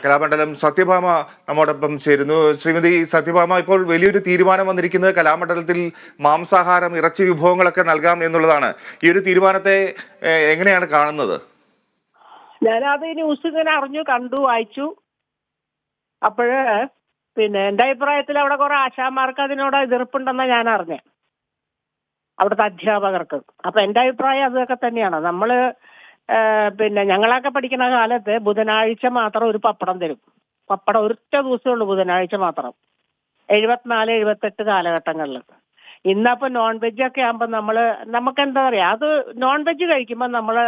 കലാമണ്ഡലം സത്യഭാമ നമ്മോടൊപ്പം ചേരുന്നു. ശ്രീമതി സത്യഭാമ, ഇപ്പോൾ വലിയൊരു തീരുമാനം വന്നിരിക്കുന്നത് കലാമണ്ഡലത്തിൽ മാംസാഹാരം, ഇറച്ചി വിഭവങ്ങളൊക്കെ നൽകാം എന്നുള്ളതാണ്. ഈ ഒരു തീരുമാനത്തെ എങ്ങനെയാണ് കാണുന്നത്? ഞാനത് ന്യൂസ് ഇങ്ങനെ അറിഞ്ഞു, കണ്ടു, വായിച്ചു. അപ്പോഴ് എന്റെ അഭിപ്രായത്തിൽ അവിടെ കുറെ ആശാമാർക്ക് അതിനോട് എതിർപ്പുണ്ടെന്നാണ് ഞാൻ അറിഞ്ഞത്, അവിടുത്തെ അധ്യാപകർക്ക്. അപ്പൊ എന്റെ അഭിപ്രായം അതൊക്കെ തന്നെയാണ്. നമ്മള് ഞങ്ങളൊക്കെ പഠിക്കുന്ന കാലത്ത് ബുധനാഴ്ച മാത്രം ഒരു പപ്പടം തരും. പപ്പടം ഒരൊറ്റ ദിവസമേ ഉള്ളൂ, ബുധനാഴ്ച മാത്രം. 74, 78 കാലഘട്ടങ്ങളിൽ. ഇന്നപ്പോൾ നോൺ വെജ് ഒക്കെ ആകുമ്പോൾ നമുക്ക് എന്താ പറയാ, അത് നോൺ വെജ് കഴിക്കുമ്പോൾ നമ്മൾ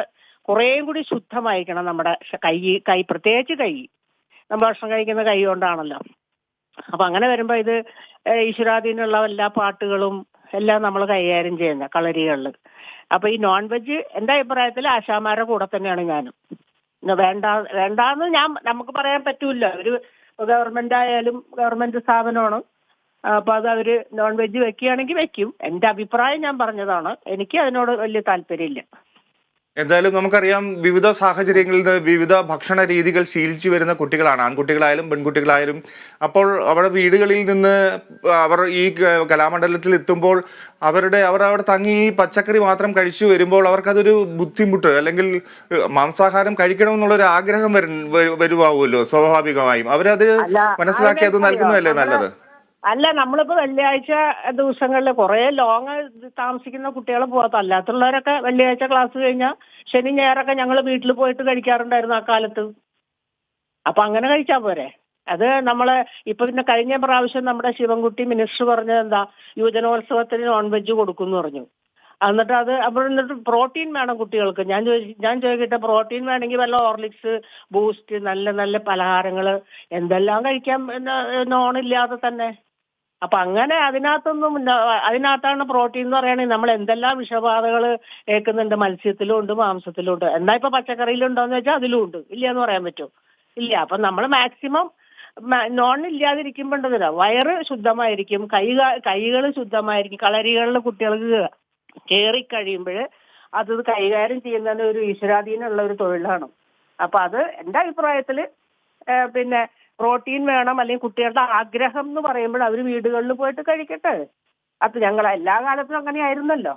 കുറേയും കൂടി ശുദ്ധമായിരിക്കണം. നമ്മുടെ കൈ പ്രത്യേകിച്ച് നമ്മൾ ഭക്ഷണം കഴിക്കുന്ന കൈ കൊണ്ടാണല്ലോ. അപ്പൊ അങ്ങനെ വരുമ്പോ ഇത് ഈശ്വരാധീനുള്ള എല്ലാ പാട്ടുകളും എല്ലാം നമ്മൾ കൈകാര്യം ചെയ്യുന്ന കളരികളിൽ. അപ്പൊ ഈ നോൺ വെജ് എന്റെ അഭിപ്രായത്തിൽ ആശാമാരുടെ കൂടെ തന്നെയാണ് ഞാനും. വേണ്ടാന്ന് നമുക്ക് പറയാൻ പറ്റൂല. ഒരു ഗവൺമെന്റ് ആയാലും ഗവൺമെന്റ് സ്ഥാപനമാണ്. അപ്പൊ അത് അവര് നോൺ വെജ് വെക്കുകയാണെങ്കിൽ വെക്കും. എന്റെ അഭിപ്രായം ഞാൻ പറഞ്ഞതാണ്. എനിക്ക് അതിനോട് വലിയ താല്പര്യമില്ല. എന്തായാലും നമുക്കറിയാം, വിവിധ സാഹചര്യങ്ങളിൽ നിന്ന് വിവിധ ഭക്ഷണ രീതികൾ ശീലിച്ചു വരുന്ന കുട്ടികളാണ്, ആൺകുട്ടികളായാലും പെൺകുട്ടികളായാലും. അപ്പോൾ അവരുടെ വീടുകളിൽ നിന്ന് അവർ ഈ കലാമണ്ഡലത്തിൽ എത്തുമ്പോൾ അവർ അവിടെ തങ്ങി ഈ പച്ചക്കറി മാത്രം കഴിച്ചു വരുമ്പോൾ അവർക്കതൊരു ബുദ്ധിമുട്ട്, അല്ലെങ്കിൽ മാംസാഹാരം കഴിക്കണമെന്നുള്ളൊരു ആഗ്രഹം വരുവാവുമല്ലോ സ്വാഭാവികമായും. അവരത് മനസ്സിലാക്കി അത് നൽകുന്നതല്ലേ നല്ലത്? അല്ല, നമ്മളിപ്പോ വെള്ളിയാഴ്ച ദിവസങ്ങളിൽ കുറെ ലോങ് താമസിക്കുന്ന കുട്ടികൾ പോകാത്ത, അല്ലാത്തുള്ളവരൊക്കെ വെള്ളിയാഴ്ച ക്ലാസ് കഴിഞ്ഞാൽ ശനി ഞായറൊക്കെ ഞങ്ങൾ വീട്ടിൽ പോയിട്ട് കഴിക്കാറുണ്ടായിരുന്നു ആ കാലത്ത്. അപ്പൊ അങ്ങനെ കഴിച്ചാൽ പോരെ? അത് ഇപ്പൊ കഴിഞ്ഞ പ്രാവശ്യം നമ്മുടെ ശിവൻകുട്ടി മിനിസ്റ്റർ പറഞ്ഞത് എന്താ, യുവജനോത്സവത്തിന് നോൺ വെജ് കൊടുക്കും എന്ന് പറഞ്ഞു. എന്നിട്ട് പ്രോട്ടീൻ വേണം കുട്ടികൾക്ക്. ഞാൻ ചോദിക്കട്ടെ, പ്രോട്ടീൻ വേണമെങ്കിൽ വല്ല ഹോർലിക്സ്, ബൂസ്റ്റ്, നല്ല നല്ല പലഹാരങ്ങൾ എന്തെല്ലാം കഴിക്കാം നോണില്ലാതെ തന്നെ. അപ്പൊ അങ്ങനെ അതിനകത്താണ് പ്രോട്ടീൻ എന്ന് പറയുകയാണെങ്കിൽ നമ്മൾ എന്തെല്ലാം വിഷബാധകൾ ഏൽക്കുന്നുണ്ട്. മത്സ്യത്തിലും ഉണ്ട്, മാംസത്തിലും ഉണ്ട്. എന്നാ ഇപ്പൊ പച്ചക്കറിയിലുണ്ടോന്ന് വെച്ചാൽ അതിലും ഉണ്ട്. ഇല്ല എന്ന് പറയാൻ പറ്റുമോ? ഇല്ല. അപ്പൊ നമ്മൾ മാക്സിമം നോൺ ഇല്ലാതിരിക്കുമ്പോണ്ടല്ലോ വയറ് ശുദ്ധമായിരിക്കും, കൈകൾ ശുദ്ധമായിരിക്കും. കളരികളിൽ കുട്ടികൾക്ക് കയറി കഴിയുമ്പോൾ അത് കൈകാര്യം ചെയ്യുന്നതിന് ഒരു ഈശ്വരാധീനമുള്ള ഒരു തൊഴിലാണ്. അപ്പൊ അത് എന്റെ അഭിപ്രായത്തിൽ പ്രോട്ടീൻ വേണം, അല്ലെങ്കിൽ കുട്ടികളുടെ ആഗ്രഹം എന്ന് പറയുമ്പോൾ അവർ വീടുകളിൽ പോയിട്ട് കഴിക്കട്ടെ. അത് ഞങ്ങൾ എല്ലാ കാലത്തും അങ്ങനെ ആയിരുന്നല്ലോ.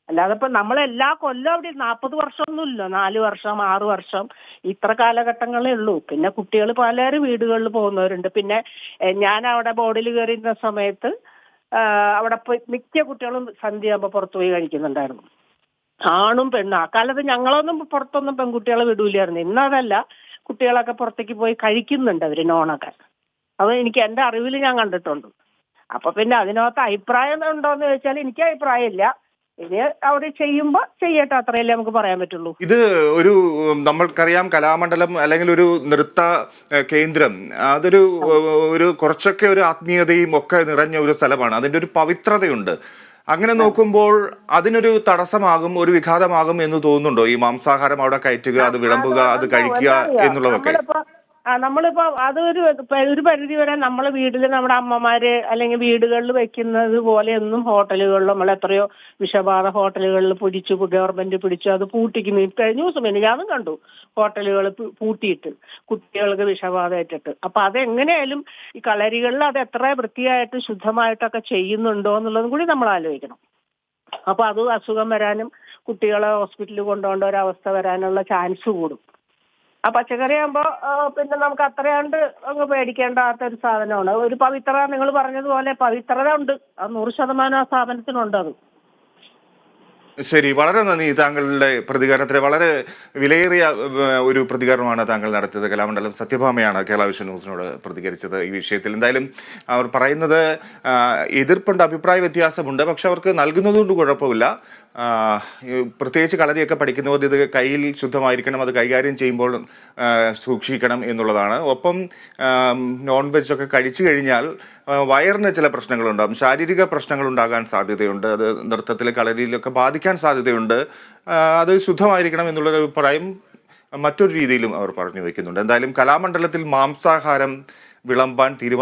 അല്ലാതെ ഇപ്പൊ നമ്മളെല്ലാ കൊല്ലം അവിടെ 40 വർഷമൊന്നുമില്ല, 4 വർഷം 6 വർഷം ഇത്ര കാലഘട്ടങ്ങളേ ഉള്ളൂ. പിന്നെ കുട്ടികൾ പലരും വീടുകളിൽ പോകുന്നവരുണ്ട്. പിന്നെ ഞാൻ അവിടെ ബോർഡിൽ കയറിയിരുന്ന സമയത്ത് അവിടെ മിക്ക കുട്ടികളും സന്ധ്യയാകുമ്പോൾ പുറത്തു പോയി കഴിക്കുന്നുണ്ടായിരുന്നു, ആണും പെണ്ണും. ആ കാലത്ത് ഞങ്ങളൊന്നും പുറത്തൊന്നും പെൺകുട്ടികളെ വിടൂലായിരുന്നു. ഇന്നതല്ല, കുട്ടികളൊക്കെ പുറത്തേക്ക് പോയി കഴിക്കുന്നുണ്ട് അവര് നോണൊക്കെ. അത് എന്റെ അറിവിൽ ഞാൻ കണ്ടിട്ടുണ്ട്. അപ്പൊ അതിനകത്ത് അഭിപ്രായം ഉണ്ടോന്ന് ചോദിച്ചാൽ എനിക്ക് അഭിപ്രായമില്ല. ഇത് അവിടെ ചെയ്യുമ്പോ ചെയ്യട്ടെ, അത്രയല്ലേ നമുക്ക് പറയാൻ പറ്റുള്ളൂ. ഇത് നമ്മൾക്കറിയാം, കലാമണ്ഡലം അല്ലെങ്കിൽ ഒരു നൃത്ത കേന്ദ്രം, അതൊരു കുറച്ചൊക്കെ ഒരു ആത്മീയതയും ഒക്കെ നിറഞ്ഞ ഒരു സ്ഥലമാണ്. അതിന്റെ ഒരു പവിത്രതയുണ്ട്. അങ്ങനെ നോക്കുമ്പോൾ അതിനൊരു തടസ്സമാകും, ഒരു വിഘാതമാകും എന്ന് തോന്നുന്നുണ്ടോ ഈ മാംസാഹാരം അവിടെ കയറ്റുക, അത് വിളമ്പുക, അത് കഴിക്കുക എന്നുള്ളതൊക്കെ? നമ്മളിപ്പോ ഒരു പരിധി വരെ നമ്മളെ വീട്ടിൽ നമ്മുടെ അമ്മമാര് അല്ലെങ്കിൽ വീടുകളിൽ വെക്കുന്നത് പോലെയൊന്നും ഹോട്ടലുകളിൽ നമ്മൾ എത്രയോ വിഷബാധ ഹോട്ടലുകളിൽ ഗവൺമെന്റ് പിടിച്ചു അത് പൂട്ടിക്കുന്നു. കഴിഞ്ഞ ദിവസം ഞാനും കണ്ടു ഹോട്ടലുകൾ പൂട്ടിയിട്ട് കുട്ടികൾക്ക് വിഷബാധ ഏറ്റിട്ട്. അപ്പൊ അതെങ്ങനെയായാലും ഈ കളരികളിൽ അത് എത്ര വൃത്തിയായിട്ട് ശുദ്ധമായിട്ടൊക്കെ ചെയ്യുന്നുണ്ടോ എന്നുള്ളതും കൂടി നമ്മൾ ആലോചിക്കണം. അപ്പൊ അത് അസുഖം വരാനും കുട്ടികളെ ഹോസ്പിറ്റലിൽ കൊണ്ടുപോകേണ്ട ഒരവസ്ഥ വരാനുള്ള ചാൻസ് കൂടും. ആ പച്ചക്കറി ആകുമ്പോ നമുക്ക് അത്രയാണ്ട് അങ്ങ് പേടിക്കേണ്ടാത്ത ഒരു സാധനമാണ്. ഒരു പവിത്രത, നിങ്ങൾ പറഞ്ഞതുപോലെ പവിത്രത ഉണ്ട്, അത് 100% ആ സ്ഥാപനത്തിനുണ്ട്. അത് ശരി, വളരെ നന്ദി. താങ്കളുടെ പ്രതികരണത്തിന് വളരെ വിലയേറിയ ഒരു പ്രതികരണമാണ് താങ്കൾ നടത്തിയത്. കലാമണ്ഡലം സത്യഭാമയാണ് കേരള വിഷൻ ന്യൂസിനോട് പ്രതികരിച്ചത് ഈ വിഷയത്തിൽ. എന്തായാലും അവർ പറയുന്നത് എതിർപ്പുണ്ട്, അഭിപ്രായ വ്യത്യാസമുണ്ട്, പക്ഷെ അവർക്ക് നൽകുന്നതുകൊണ്ട് കുഴപ്പമില്ല. പ്രത്യേകിച്ച് കളരിയൊക്കെ പഠിക്കുന്നവർ ഇത് കയ്യിൽ ശുദ്ധമായിരിക്കണം, അത് കൈകാര്യം ചെയ്യുമ്പോൾ സൂക്ഷിക്കണം എന്നുള്ളതാണ്. ഒപ്പം നോൺ വെജ് ഒക്കെ കഴിച്ചു കഴിഞ്ഞാൽ വയറിന് ചില പ്രശ്നങ്ങളുണ്ടാകും, ശാരീരിക പ്രശ്നങ്ങൾ ഉണ്ടാകാൻ സാധ്യതയുണ്ട്. അത് നൃത്തത്തിൽ കളരിയിലൊക്കെ ബാധിക്കാൻ സാധ്യതയുണ്ട്. അത് ശുദ്ധമായിരിക്കണം എന്നുള്ളൊരു അഭിപ്രായം മറ്റൊരു രീതിയിലും അവർ പറഞ്ഞു വയ്ക്കുന്നുണ്ട്. എന്തായാലും കലാമണ്ഡലത്തിൽ മാംസാഹാരം വിളമ്പാൻ